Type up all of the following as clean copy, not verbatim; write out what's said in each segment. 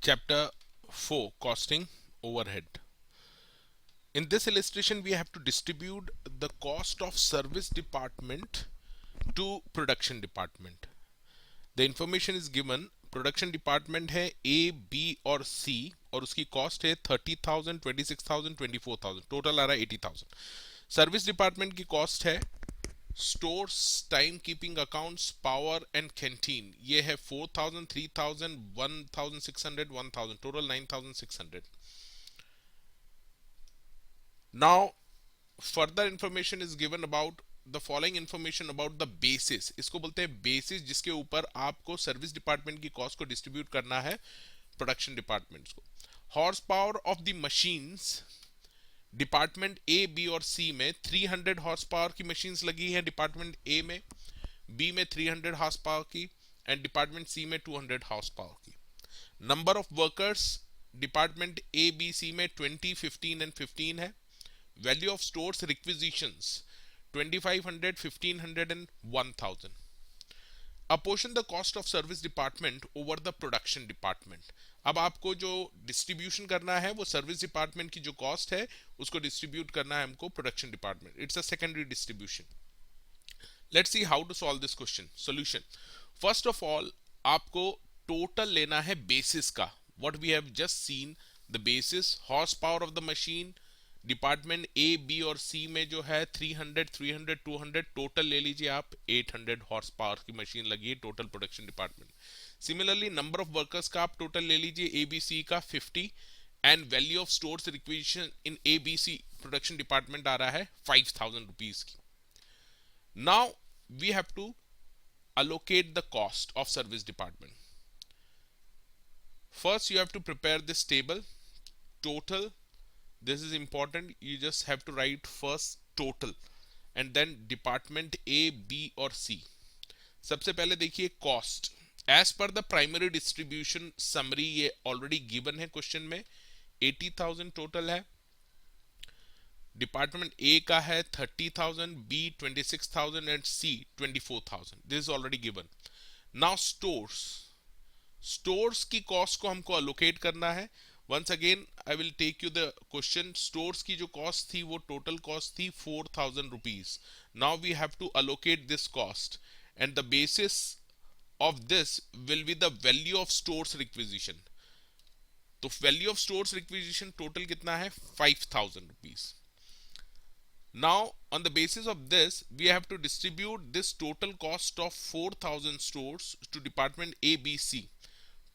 Chapter 4, Costing Overhead. In this illustration, we have to distribute the cost of service department to production department. The information is given. Production department है ए, B और सी, और उसकी cost है 30,000, 26,000, 24,000, total आ रहा है 80,000. Service department की cost है stores, time keeping accounts, power and canteen. ये है 4,000, 3,000, 1,600, 1,000, total 9,600. Now, further information is given about the following information about the basis. इसको बोलते हैं बेसिस, जिसके ऊपर आपको सर्विस डिपार्टमेंट की कॉस्ट को डिस्ट्रीब्यूट करना है प्रोडक्शन डिपार्टमेंट्स को. Horse power of the machines, department A, B और सी में 300 हॉर्स पावर की मशीन्स लगी है डिपार्टमेंट ए में, बी में 300 हॉर्स पावर की एंड डिपार्टमेंट सी में 200 हॉर्स पावर की. Number of workers department A, B, C में 20, 15 एंड 15 है. Value of stores requisitions 2,500, 1,500 and 1,000. Apportion the cost of service department over the production department. अब आपको जो distribution करना है वो सर्विस डिपार्टमेंट की जो कॉस्ट है उसको डिस्ट्रीब्यूट करना है हमको production department. It's a secondary distribution. Let's see how to solve this question. Solution. First of all आपको टोटल लेना है बेसिस का. What we have just seen, the basis, horse power of the machine. Department A, B और C में जो है 300, 300, 200, total ले लीजिए आप 800 हॉर्स पावर की मशीन लगी है total production department. Similarly number of workers का आप टोटल ले लीजिए ए, बी, सी का 50 and value of stores requisition in A, B, C production department आ रहा है 5,000 रुपीज की. Now we have to allocate the cost of service department. First you have to prepare this table. Total, this is important, you just have to write first total and then department A, B और C. सबसे पहले देखिए cost as per the primary distribution summary, ये already given है question में. 80,000 total है. Department A का है 30,000, B 26,000 and C 24,000. This is already given. Now stores की कॉस्ट को हमको अलोकेट करना है. Once again I will take you the question. Stores की जो कॉस्ट थी वो टोटल कॉस्ट थी 4,000 rupees. Now we have to allocate this cost and the basis of this will be the value of stores requisition. तो value of stores requisition total कितना है 5,000 rupees. Now on the basis of this we have to distribute this total cost of 4,000 stores to department A, B, C.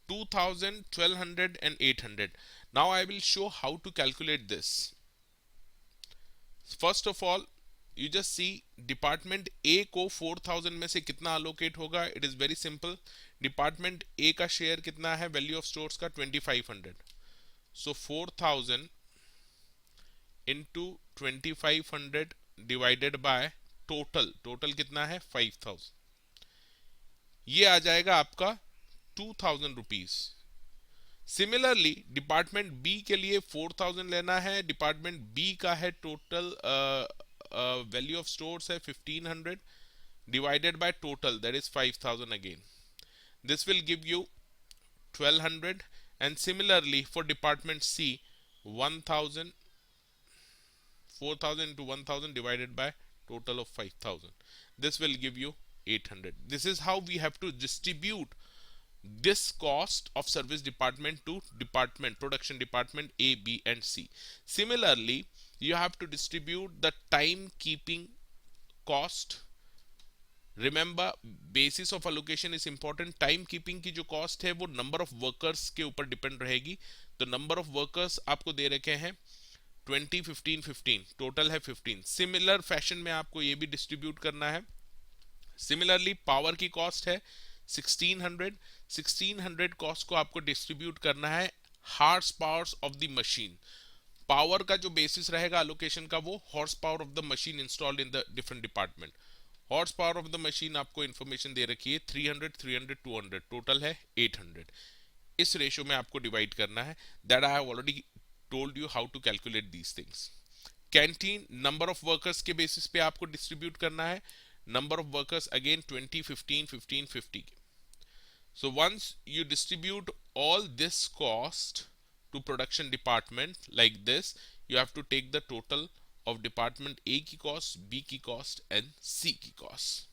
2,000, 1,200 and 800. Now I will show how to calculate this. First of all you just see department A को 4,000 में से कितना allocate होगा. It is very simple. department A का share कितना है value of stores का 2,500. So 4,000 into 2,500 divided by total कितना है 5,000. ये आ जाएगा आपका 2,000 रुपीज. सिमिलरली डिपार्टमेंट बी के लिए 4,000 लेना है. डिपार्टमेंट बी का है टोटल वैल्यू ऑफ स्टोर्स है 1,500 divided by total that is 5,000 again. This will give you 1,200 and similarly for department C 1,000. 4,000 into 1,000 divided by total of 5,000. This will give you 800. This is how we have to distribute this cost of service department to production department A, B and C. Similarly, you have to distribute the timekeeping cost. Remember, basis of allocation is important. Timekeeping की जो cost है वो number of workers के ऊपर depend रहेगी. तो number of workers आपको दे रखे हैं 20, 15, 15, टोटल है 15. सिमिलर फैशन में आपको ये भी डिस्ट्रीब्यूट करना है. सिमिलरली पावर की कॉस्ट है 1,600. 1,600 कॉस्ट को आपको डिस्ट्रीब्यूट करना है horse powers of the machine. Power का जो बेसिस रहेगा अलोकेशन का वो horse power of the machine installed in the different department. Horse power of the machine आपको इंफॉर्मेशन दे रखी है 300, 300, 200, टोटल है 800. इस रेशो में आपको डिवाइड करना है. That I have already told you how to calculate these things. Canteen number of workers के basis पे आपको distribute करना है. Number of workers again 20, 15, 15, 50. So once you distribute all this cost to production department like this, you have to take the total of department A की cost, B की cost and C की cost.